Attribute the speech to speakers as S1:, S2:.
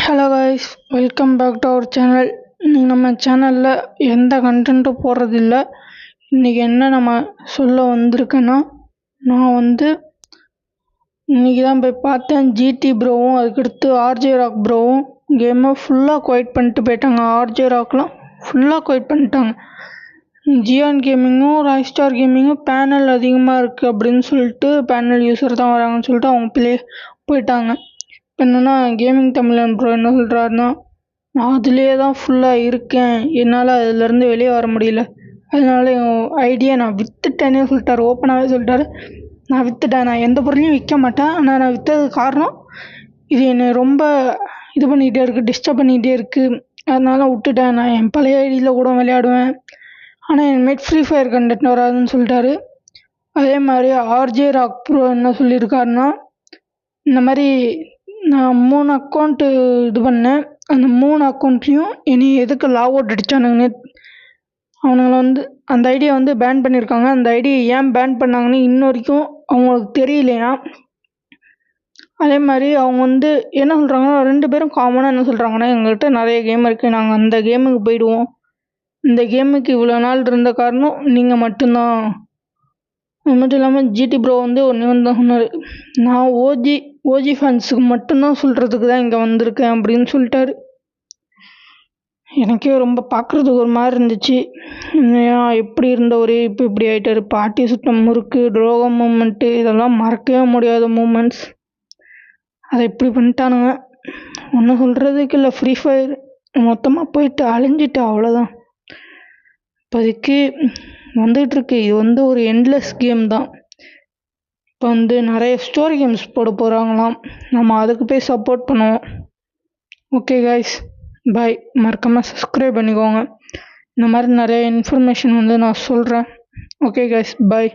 S1: Hello guys, welcome back to our channel. இன்றைக்கி நம்ம சேனலில் எந்த கண்டென்ட்டும் போடுறதில்ல. இன்றைக்கி என்ன நம்ம சொல்ல வந்திருக்கேன்னா, நான் இன்றைக்கி தான் போய் பார்த்தேன். ஜிடி ப்ரோவும் அதுக்கடுத்து ஆர்ஜே ராக் ப்ரோவும் கேமை ஃபுல்லாக குவைட் பண்ணிட்டு போயிட்டாங்க. ஆர்ஜே ராக்லாம் ஃபுல்லாக குவைட் பண்ணிட்டாங்க. ஜியான் கேமிங்கும் ராய் ஸ்டார் கேமிங்கும் பேனல் அதிகமாக இருக்குது அப்படின்னு சொல்லிட்டு, பேனல் யூஸர் தான் வராங்கன்னு சொல்லிட்டு அவங்க போயிட்டாங்க. இப்போ என்னென்னா, கேமிங் தமிழன் ப்ரோ என்ன சொல்கிறாருன்னா, நான் அதிலே தான் ஃபுல்லாக இருக்கேன், என்னால் அதுலேருந்து வெளியே வர முடியல, அதனால என் ஐடியா நான் விற்றுட்டேனே சொல்லிட்டாரு. ஓப்பனாகவே சொல்லிட்டாரு, நான் விற்றுட்டேன், நான் எந்த பொருளையும் விற்க மாட்டேன், ஆனால் நான் விற்றதுக்கு காரணம் இது என்னை ரொம்ப இது பண்ணிகிட்டே இருக்குது, டிஸ்டர்ப் பண்ணிகிட்டே இருக்குது, அதனால விட்டுட்டேன். நான் என் பழைய ஐடியில் கூட விளையாடுவேன், ஆனால் இனிமேட் ஃப்ரீ ஃபயர் கண்டென்ட் வராதுன்னு சொல்லிட்டாரு. அதே மாதிரி ஆர்ஜே ராக் ப்ரோ என்ன சொல்லியிருக்காருன்னா, இந்த மாதிரி நான் 3 அக்கௌண்ட்டு இது பண்ணேன், அந்த 3 அக்கௌண்ட்லேயும் என்னை எதுக்கு லாக் அவுட் அடித்தானுங்கன்னு அவனுங்களை அந்த ஐடியை பேன் பண்ணியிருக்காங்க. அந்த ஐடியை ஏன் பேன் பண்ணாங்கன்னு இன்ன வரைக்கும் அவங்களுக்கு தெரியலையா. அதே மாதிரி அவங்க என்ன சொல்கிறாங்கன்னா, 2 பேரும் காமனாக என்ன சொல்கிறாங்கன்னா, எங்கள்கிட்ட நிறைய கேம் இருக்குது, நாங்கள் அந்த கேமுக்கு போயிடுவோம், இந்த கேமுக்கு இவ்வளோ நாள் இருந்த காரணம் நீங்கள் மட்டும்தான். அது மட்டும் இல்லாமல் ஜிடி ப்ரோ ஒன்றே தான் சொன்னார், நான் ஓஜி ஃபேன்ஸுக்கு மட்டும்தான் சொல்கிறதுக்கு தான் இங்கே வந்திருக்கேன் அப்படின்னு சொல்லிட்டாரு. எனக்கே ரொம்ப பார்க்குறதுக்கு ஒரு மாதிரி இருந்துச்சு. எப்படி இருந்தவரே இப்போ இப்படி ஆகிட்டார். பாட்டி சுட்டம் முறுக்கு, துரோகம் மூமெண்ட்டு, இதெல்லாம் மறக்கவே முடியாத மூமெண்ட்ஸ், அதை இப்படி பண்ணிட்டானுங்க. ஒன்றும் சொல்கிறதுக்கு இல்லை. ஃப்ரீ ஃபயர் மொத்தமாக போயிட்டு அழிஞ்சிட்டு அவ்வளோதான். இப்போதைக்கு வந்துகிட்ருக்கு. இது ஒரு எண்ட்லெஸ் கேம் தான். இப்போ நிறைய ஸ்டோரி கேம்ஸ் போட போகிறாங்களாம், நம்ம அதுக்கு போய் சப்போர்ட் பண்ணுவோம். ஓகே கைஸ், பாய். மறக்காமல் சப்ஸ்கிரைப் பண்ணிக்கோங்க. இந்த மாதிரி நிறைய இன்ஃபர்மேஷன் நான் சொல்கிறேன். ஓகே கைஸ், பாய்.